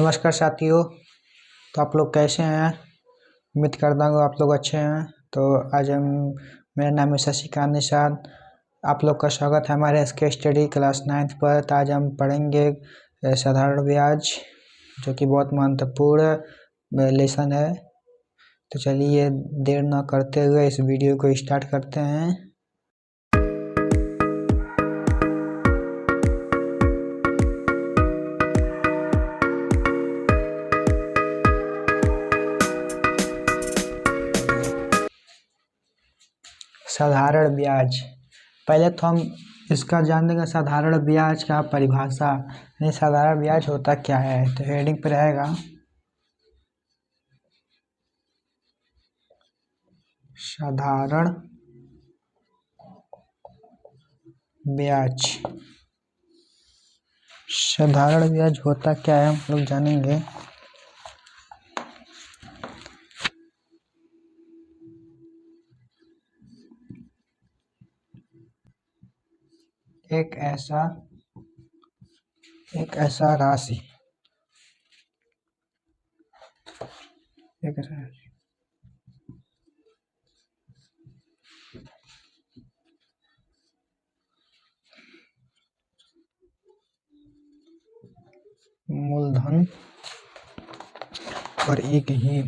नमस्कार साथियों। तो आप लोग कैसे हैं? उम्मीद करता हूँ आप लोग अच्छे हैं। तो आज मेरा नाम है शशिकांत निषाद। आप लोग का स्वागत है हमारे एसके स्टडी क्लास 9th पर। तो आज हम पढ़ेंगे साधारण ब्याज, जो कि बहुत महत्वपूर्ण लेसन है। तो चलिए देर न करते हुए इस वीडियो को स्टार्ट करते हैं। साधारण ब्याज, पहले तो हम इसका जान देंगे साधारण ब्याज का परिभाषा, यानी साधारण ब्याज होता क्या है। तो हेडिंग पे रहेगा साधारण ब्याज। साधारण ब्याज होता क्या है हम लोग जानेंगे। एक ऐसा राशि मूलधन और एक ही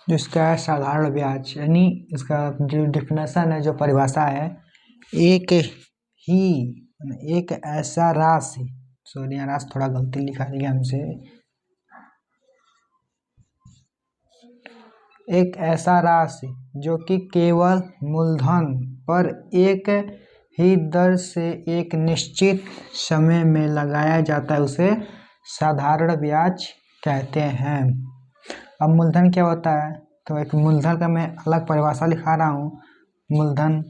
जिसका है साधारण ब्याज, यानी इसका जो डिफिनेशन है, जो परिभाषा है, एक ऐसा राशि, सॉरी यहाँ राशि थोड़ा गलती लिखा दिया हमसे, एक ऐसा राशि जो कि केवल मूलधन पर एक ही दर से एक निश्चित समय में लगाया जाता है, उसे साधारण ब्याज कहते हैं। अब मूलधन क्या होता है, तो एक मूलधन का मैं अलग परिभाषा लिखा रहा हूँ। मूलधन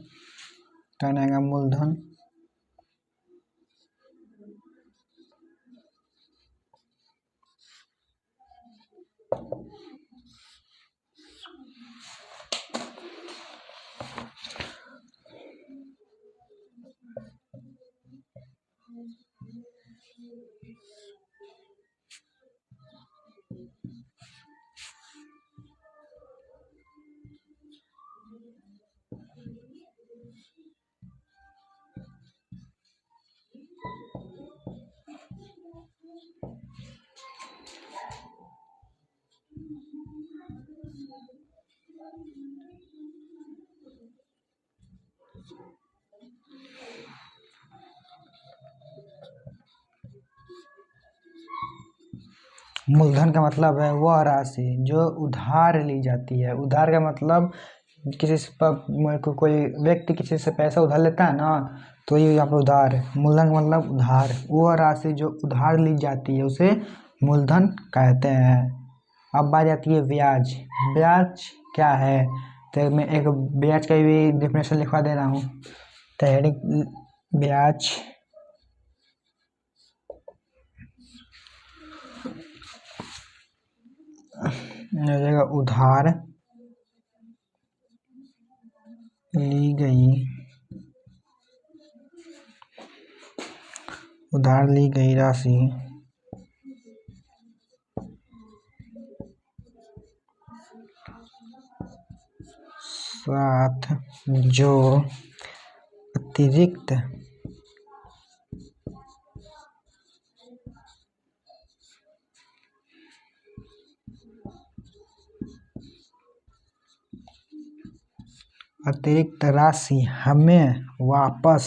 क्या रहेगा, मूलधन मूलधन का मतलब है वह राशि जो उधार ली जाती है। उधार का मतलब किसी से कोई व्यक्ति किसी से पैसा उधार लेता है ना, तो ये यहाँ पर उधार है। मूलधन का मतलब उधार, वह राशि जो उधार ली जाती है उसे मूलधन कहते हैं। अब बात आती है ब्याज। ब्याज क्या है, तो मैं एक ब्याज का भी डिफिनेशन लिखवा दे रहा हूँ। तो हेडिंग ब्याज जगह उधार ली गई राशि साथ जो अतिरिक्त राशि हमें वापस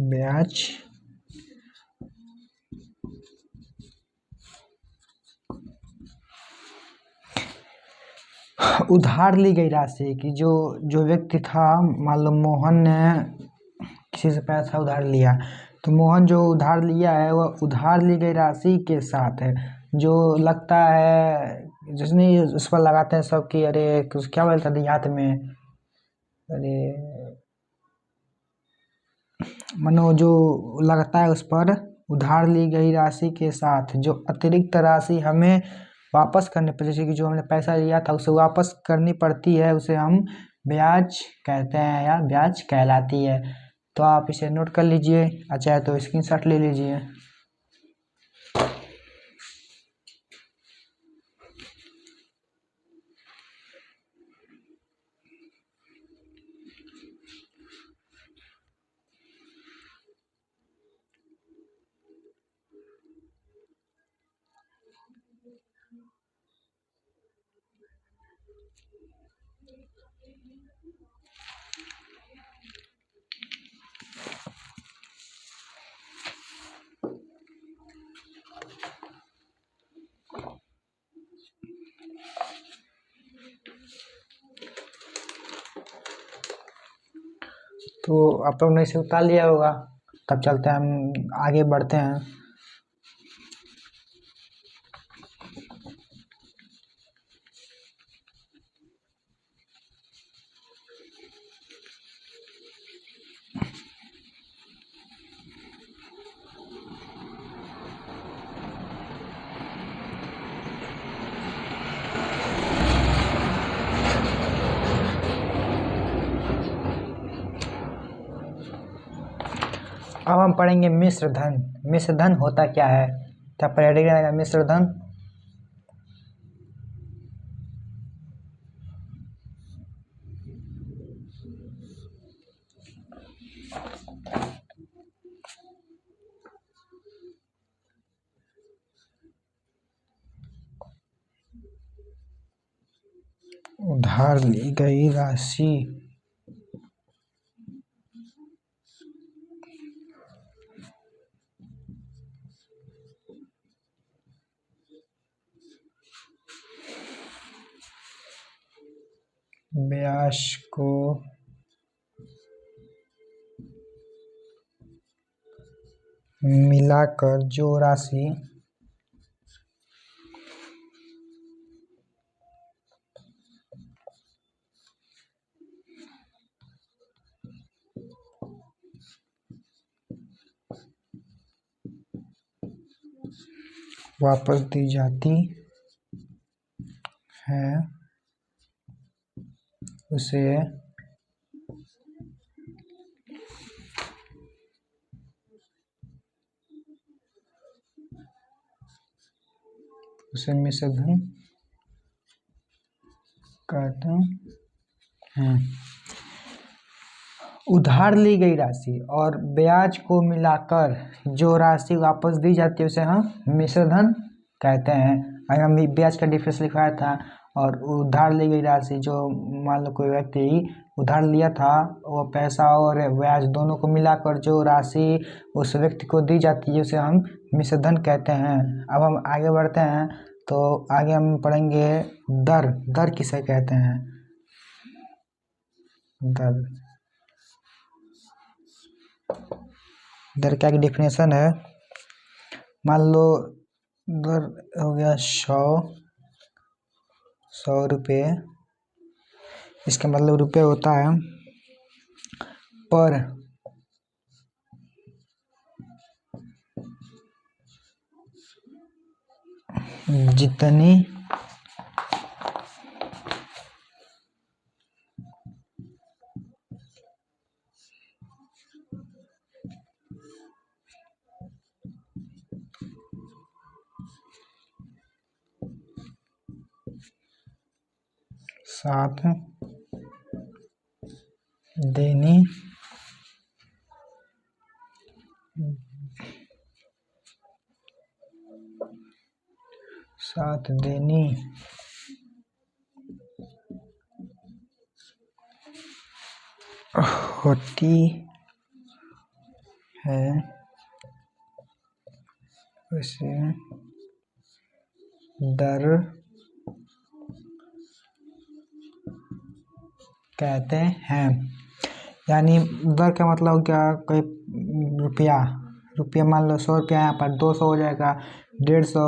ब्याज उधार ली गई राशि की जो जो व्यक्ति था, मान लो मोहन ने किसी से पैसा उधार लिया, तो मोहन जो उधार लिया है वह उधार ली गई राशि के साथ है। जो लगता है जिसने उस पर लगाते हैं सब कि अरे कुछ क्या बोलता है देहात में, अरे मनो जो लगता है उस पर उधार ली गई राशि के साथ जो अतिरिक्त राशि हमें वापस करने पर, जैसे कि जो हमने पैसा लिया था उसे वापस करनी पड़ती है, उसे हम ब्याज कहते हैं या ब्याज कहलाती है। तो आप इसे नोट कर लीजिए, अच्छा है तो स्क्रीनशॉट ले लीजिए। तो आप लोग ने इसे उतार लिया होगा, तब चलते हैं हम आगे बढ़ते हैं। अब हम पढ़ेंगे मिश्र धन। मिश्र धन होता क्या है, क्या पढ़ेगा रहेगा मिश्र धन। उधार ली गई राशि ब्याज को मिलाकर जो राशि वापस दी जाती है उसे मिश्र धन कहते हैं। उधार ली गई राशि और ब्याज को मिलाकर जो राशि वापस दी जाती है उसे हम मिश्र धन कहते हैं। अगर हम ब्याज का डिफरेंस लिखवाया था और उधार ली गई राशि जो मान लो कोई व्यक्ति उधार लिया था, वो पैसा और ब्याज दोनों को मिलाकर जो राशि उस व्यक्ति को दी जाती है उसे हम मिश्र धन कहते हैं। अब हम आगे बढ़ते हैं, तो आगे हम पढ़ेंगे दर। दर किसे कहते हैं, दर। दर क्या की डिफिनेशन है, मान लो दर हो गया 100 रुपये, इसका मतलब रुपये होता है पर जितनी साथ देनी होती है उसे दर कहते हैं। यानी दर का मतलब क्या, कोई रुपया रुपया मान लो 100 रुपया, यहाँ पर 200 हो जाएगा, 150,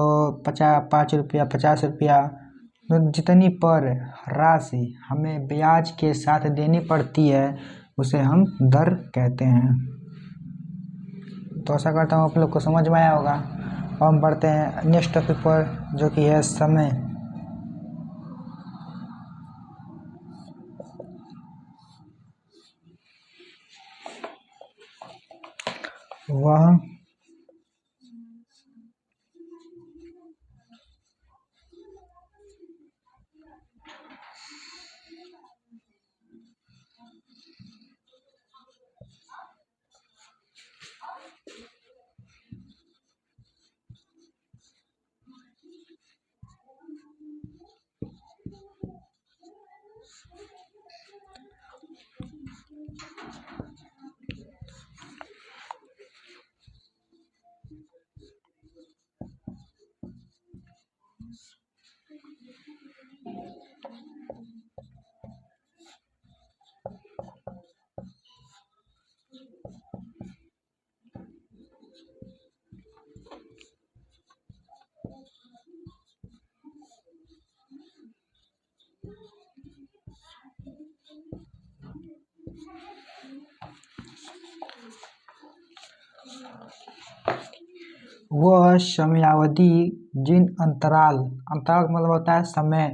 50, 5 रुपया, 50 रुपया। तो जितनी पर राशि हमें ब्याज के साथ देनी पड़ती है उसे हम दर कहते हैं। तो आशा करता हूँ आप लोग को समझ में आया होगा। अब हम बढ़ते हैं नेक्स्ट टॉपिक पर, जो कि है समय। वह समयावधि जिन अंतराल अंतराल का मतलब होता है समय,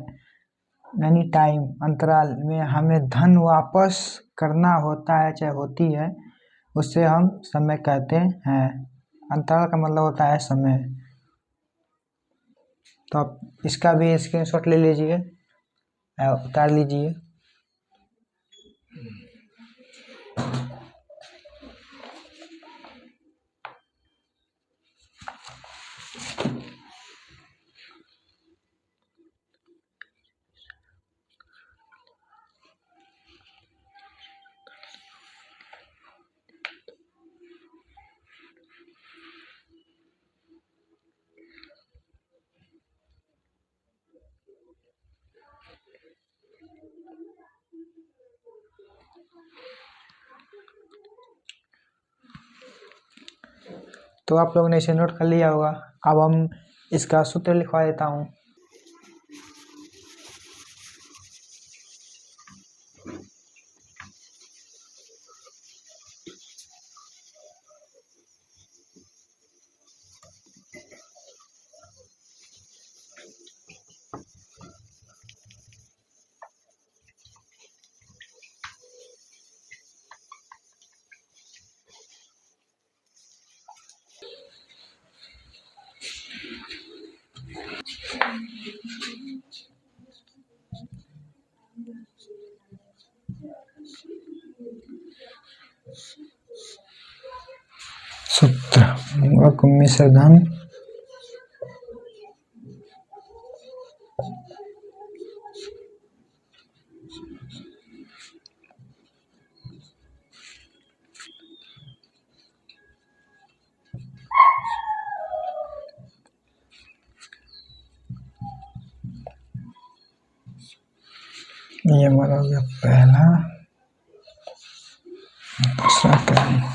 यानी टाइम, अंतराल में हमें धन वापस करना होता है चाहे होती है, उससे हम समय कहते हैं। अंतराल का मतलब होता है समय। तो आप इसका भी स्क्रीनशॉट ले लीजिए, उतार लीजिए। तो आप लोगों ने इसे नोट कर लिया होगा। अब हम इसका सूत्र लिखवा देता हूँ। सूत्र मिश्र धन ये हमारा हो गया पहला। दूसरा क्या है?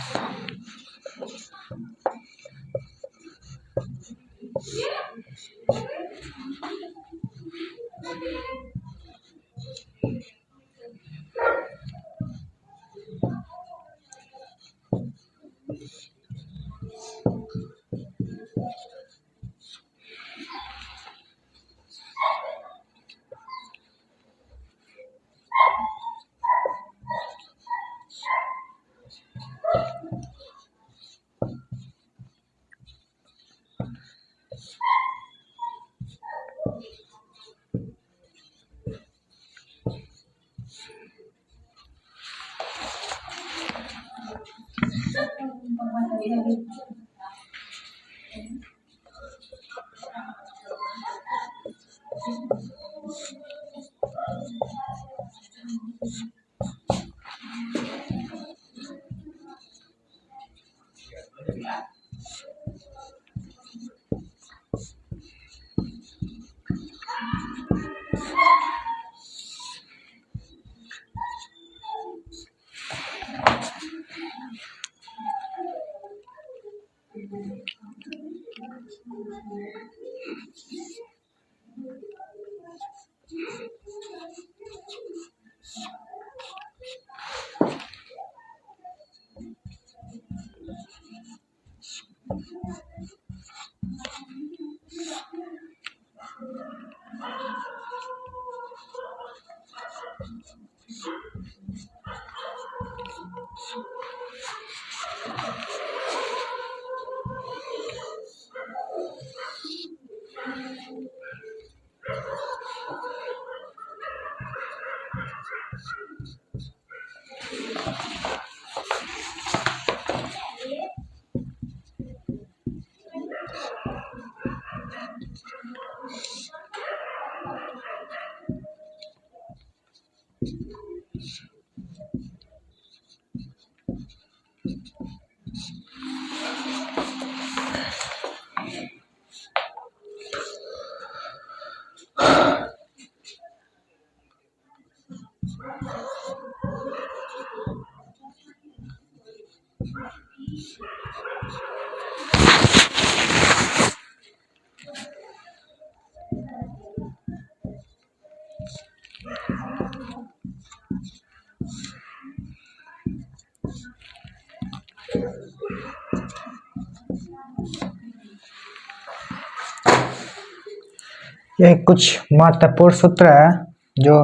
यह कुछ महत्वपूर्ण सूत्र है जो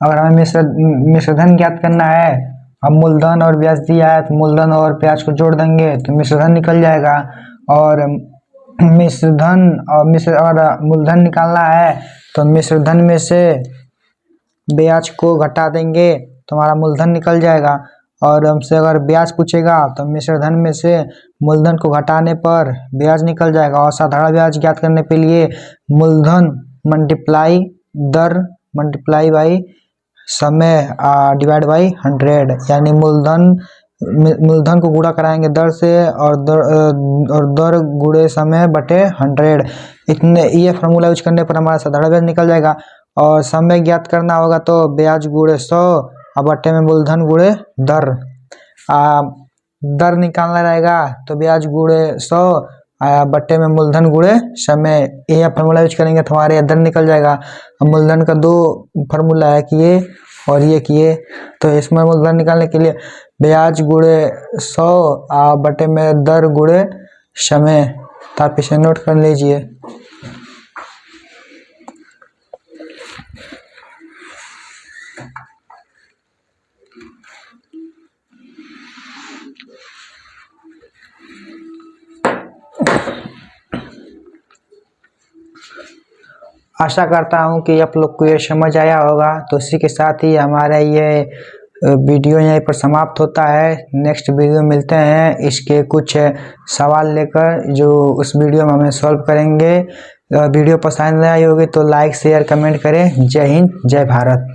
अगर हमें मिश्रधन ज्ञात करना है, हम मूलधन और ब्याज दिया है तो मूलधन और ब्याज को जोड़ देंगे तो मिश्रधन निकल जाएगा। और मिश्रधन और मूलधन निकालना है तो मिश्रधन में से ब्याज को घटा देंगे तो हमारा मूलधन निकल जाएगा। और हमसे अगर ब्याज पूछेगा तो मिश्रधन में से मूलधन को घटाने पर ब्याज निकल जाएगा। और साधारण ब्याज ज्ञात करने के लिए मूलधन मल्टीप्लाई दर मल्टीप्लाई बाई समय डिवाइड बाई 100, यानी मूलधन को गुणा कराएंगे दर से और दर गुणे समय बटे 100। इतने ये फार्मूला यूज करने पर हमारा साधारण ब्याज निकल जाएगा। और समय ज्ञात करना होगा तो ब्याज गुणे 100 और बटे में मूलधन गुणे दर। दर निकालना रहेगा तो ब्याज गुणे 100 बट्टे में मूलधन गुणे समय। यह फार्मूला यूज करेंगे तो हमारे दर निकल जाएगा। मूलधन का दो फार्मूला है कि ये और ये किए, तो इसमें मूलधन निकालने के लिए ब्याज गुणे 100 बटे में दर गुणे समय। तो आप इसे नोट कर लीजिए। आशा करता हूँ कि आप लोग को ये समझ आया होगा। तो इसी के साथ ही हमारा ये वीडियो यहीं पर समाप्त होता है। नेक्स्ट वीडियो मिलते हैं इसके कुछ सवाल लेकर जो उस वीडियो में हमें सॉल्व करेंगे। वीडियो पसंद आई होगी तो लाइक शेयर कमेंट करें। जय हिंद जय भारत।